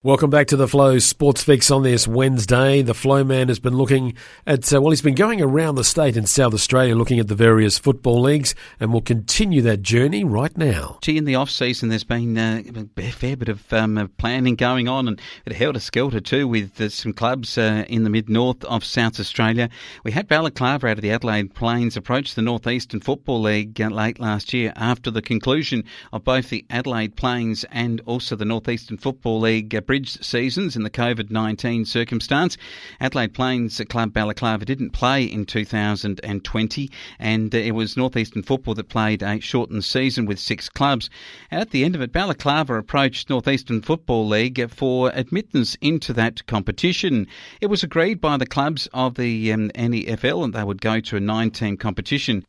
Welcome back to the Flow Sports Fix on this Wednesday. The Flow Man has been looking at, he's been going around the state in South Australia looking at the various football leagues, and will continue that journey right now. Gee, in the off-season there's been a fair bit of planning going on, and it held a skelter too with some clubs in the mid-north of South Australia. We had Balaclava out of the Adelaide Plains approach the North Eastern Football League late last year after the conclusion of both the Adelaide Plains and also the North Eastern Football League bridge seasons in the COVID-19 circumstance. Adelaide Plains Club Balaclava didn't play in 2020, and it was North Eastern Football that played a shortened season with 6 clubs. And at the end of it, Balaclava approached North Eastern Football League for admittance into that competition. It was agreed by the clubs of the NEFL, and they would go to a 9-team competition,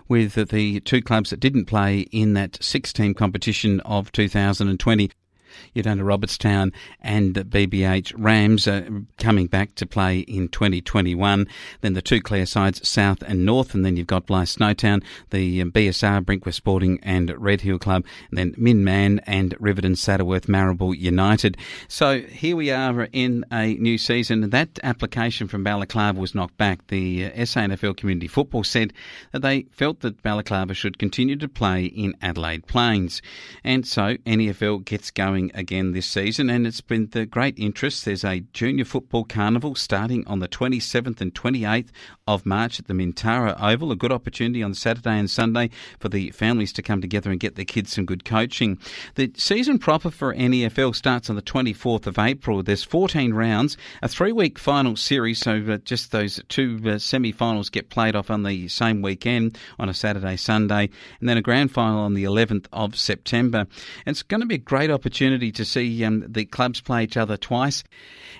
with the 2 clubs that didn't play in that 6-team competition of 2020. Udonna Robertstown and BBH Rams coming back to play in 2021. Then the 2 Clare sides, South and North, and then you've got Blythe Snowtown, the BSR, Brinkworth Sporting and Red Hill Club, and then Minman and Riverton Saddleworth Marrable United. So here we are in a new season, and that application from Balaclava was knocked back. The SANFL Community Football said that they felt that Balaclava should continue to play in Adelaide Plains, and so NEFL gets going again this season, and it's been the great interest. There's a junior football carnival starting on the 27th and 28th of March at the Mintara Oval. A good opportunity on Saturday and Sunday for the families to come together and get their kids some good coaching. The season proper for NEFL starts on the 24th of April. There's 14 rounds, a 3-week final series, so just those 2 semi-finals get played off on the same weekend on a Saturday, Sunday, and then a grand final on the 11th of September. And it's going to be a great opportunity to see the clubs play each other twice,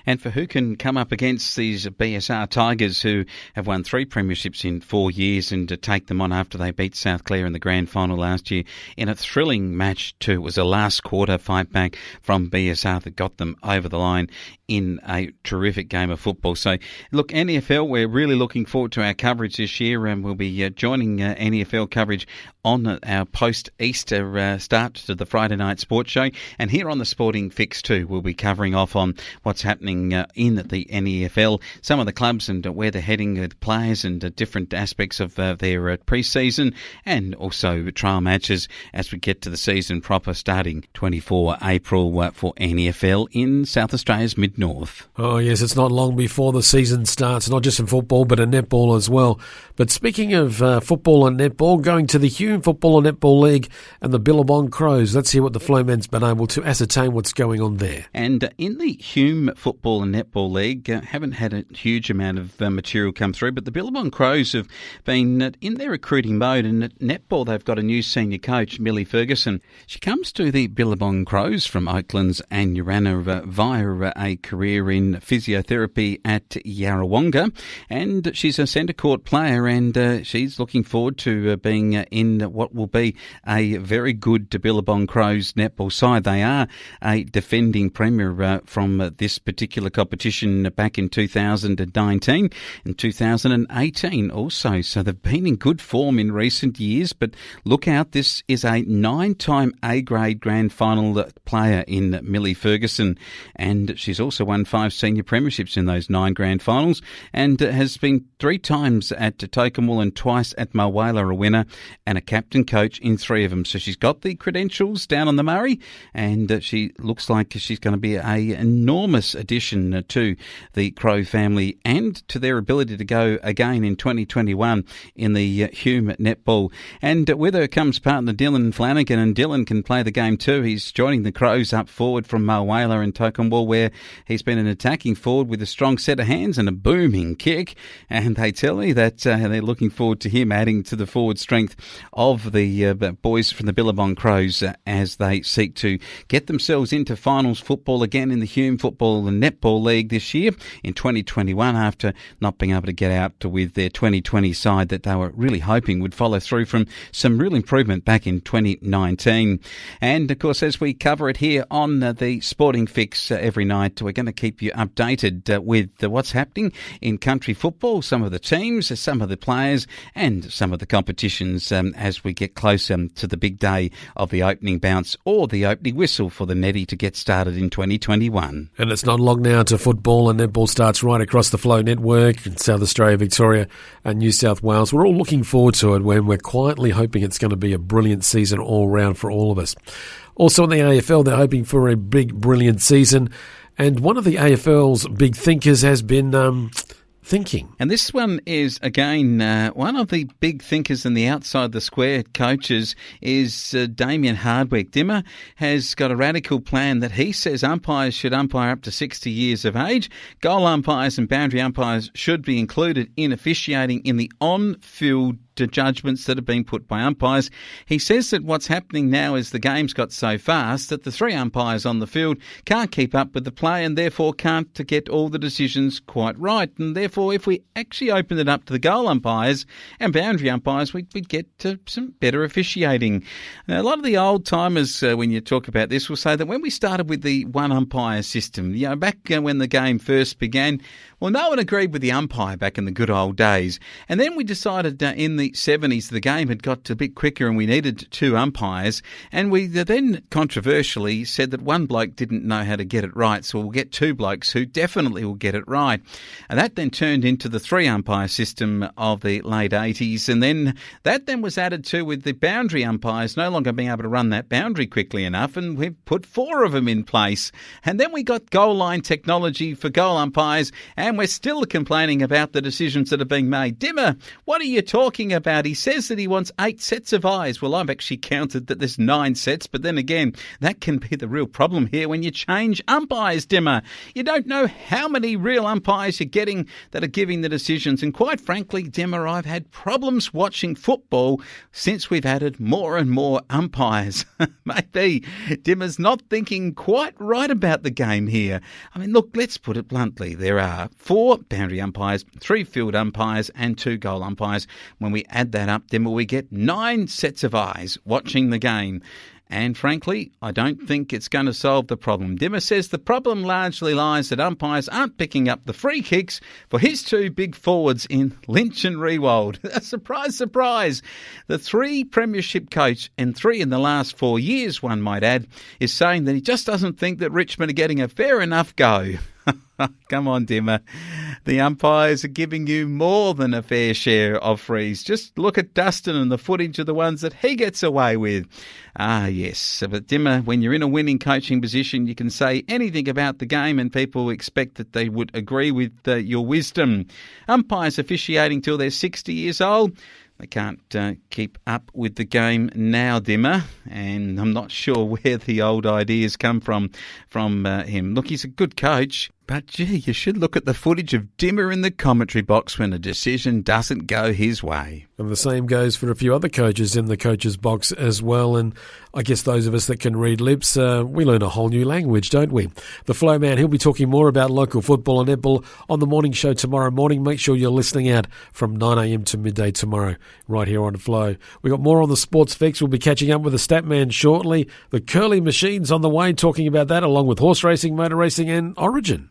and for who can come up against these BSR Tigers, who have won 3 premierships in 4 years, and to take them on after they beat South Clare in the grand final last year in a thrilling match too. It was a last quarter fight back from BSR that got them over the line in a terrific game of football. So look, NEFL, we're really looking forward to our coverage this year, and we'll be joining NEFL coverage on our post-Easter start to the Friday night sports show. And here on the Sporting Fix too, we'll be covering off on what's happening in the NEFL, some of the clubs and where they're heading with players, and different aspects of their pre-season, and also trial matches as we get to the season proper starting 24 April for NEFL in South Australia's Mid North. Oh yes, it's not long before the season starts, not just in football but in netball as well. But speaking of football and netball, going to the Hume Football and Netball League and the Billabong Crows, let's hear what the Flowman's been able to ascertain what's going on there. And in the Hume Football and Netball League, haven't had a huge amount of material come through, but the Billabong Crows have been in their recruiting mode, and at netball they've got a new senior coach, Millie Ferguson. She comes to the Billabong Crows from Oaklands and Urana via a career in physiotherapy at Yarrawonga, and she's a centre court player, and she's looking forward to being in what will be a very good Billabong Crows netball side. They are a defending premier from this particular competition back in 2019 and 2018 also. So they've been in good form in recent years, but look out, this is a 9-time A-grade grand final player in Millie Ferguson, and she's also won 5 senior premierships in those 9 grand finals, and has been 3 times at Tokemwell and twice at Mulwala a winner, and a captain coach in 3 of them. So she's got the credentials down on the Murray, and she looks like she's going to be an enormous addition to the Crow family and to their ability to go again in 2021 in the Hume netball. And with her comes partner Dylan Flanagan, and Dylan can play the game too. He's joining the Crows up forward from Mulwala and Tokemwell, where he's been an attacking forward with a strong set of hands and a booming kick, and they tell me that they're looking forward to him adding to the forward strength of the boys from the Billabong Crows as they seek to get themselves into finals football again in the Hume Football and Netball League this year in 2021, after not being able to get out with their 2020 side that they were really hoping would follow through from some real improvement back in 2019. And of course, as we cover it here on the Sporting Fix every night, we're going to keep you updated with what's happening in country football, some of the teams, some of the players, and some of the competitions as we get closer to the big day of the opening bounce or the opening whistle whistle for the Netty to get started in 2021. And it's not long now to football, and netball starts right across the Flow network in South Australia, Victoria and New South Wales. We're all looking forward to it when we're quietly hoping it's going to be a brilliant season all round for all of us. Also in the AFL, they're hoping for a big, brilliant season. And one of the AFL's big thinkers has been thinking. And this one is, again, one of the big thinkers in the outside the square coaches is Damien Hardwick. Dimmer has got a radical plan that he says umpires should umpire up to 60 years of age. Goal umpires and boundary umpires should be included in officiating in the on-field judgments that have been put by umpires. He says that what's happening now is the game's got so fast that the three umpires on the field can't keep up with the play and therefore can't get all the decisions quite right. And therefore, if we actually opened it up to the goal umpires and boundary umpires, we'd get to some better officiating. Now, a lot of the old timers, when you talk about this, will say that when we started with the one umpire system, back when the game first began, well, no one agreed with the umpire back in the good old days. And then we decided in the 70s the game had got a bit quicker and we needed two umpires. And we then controversially said that one bloke didn't know how to get it right, so we'll get two blokes who definitely will get it right. And that then turned into the three umpire system of the late 80s. And then that was added to with the boundary umpires no longer being able to run that boundary quickly enough. And we put four of them in place. And then we got goal line technology for goal umpires. And we're still complaining about the decisions that are being made. Dimmer, what are you talking about? He says that he wants 8 sets of eyes. Well, I've actually counted that there's 9 sets, but then again, that can be the real problem here when you change umpires, Dimmer. You don't know how many real umpires you're getting that are giving the decisions. And quite frankly, Dimmer, I've had problems watching football since we've added more and more umpires. Maybe Dimmer's not thinking quite right about the game here. I mean, look, let's put it bluntly. There are 4 boundary umpires, 3 field umpires and 2 goal umpires. When we add that up, then we get 9 sets of eyes watching the game. And frankly, I don't think it's going to solve the problem. Dimmer says the problem largely lies that umpires aren't picking up the free kicks for his 2 big forwards in Lynch and Riewoldt. Surprise, surprise. The 3 premiership coach and 3 in the last 4 years, one might add, is saying that he just doesn't think that Richmond are getting a fair enough go. Come on, Dimmer. The umpires are giving you more than a fair share of frees. Just look at Dustin and the footage of the ones that he gets away with. Ah, yes. But Dimmer, when you're in a winning coaching position, you can say anything about the game and people expect that they would agree with your wisdom. Umpires officiating till they're 60 years old. They can't keep up with the game now, Dimmer, and I'm not sure where the old ideas come from him. Look, he's a good coach, but gee, you should look at the footage of Dimmer in the commentary box when a decision doesn't go his way. And the same goes for a few other coaches in the coaches box as well. And I guess those of us that can read lips, we learn a whole new language, don't we? The Flow Man, he'll be talking more about local football and netball on the morning show tomorrow morning. Make sure you're listening out from 9 a.m. to midday tomorrow, right here on Flow. We've got more on the sports fix. We'll be catching up with the stat man shortly. The curling machine's on the way, talking about that, along with horse racing, motor racing and Origin.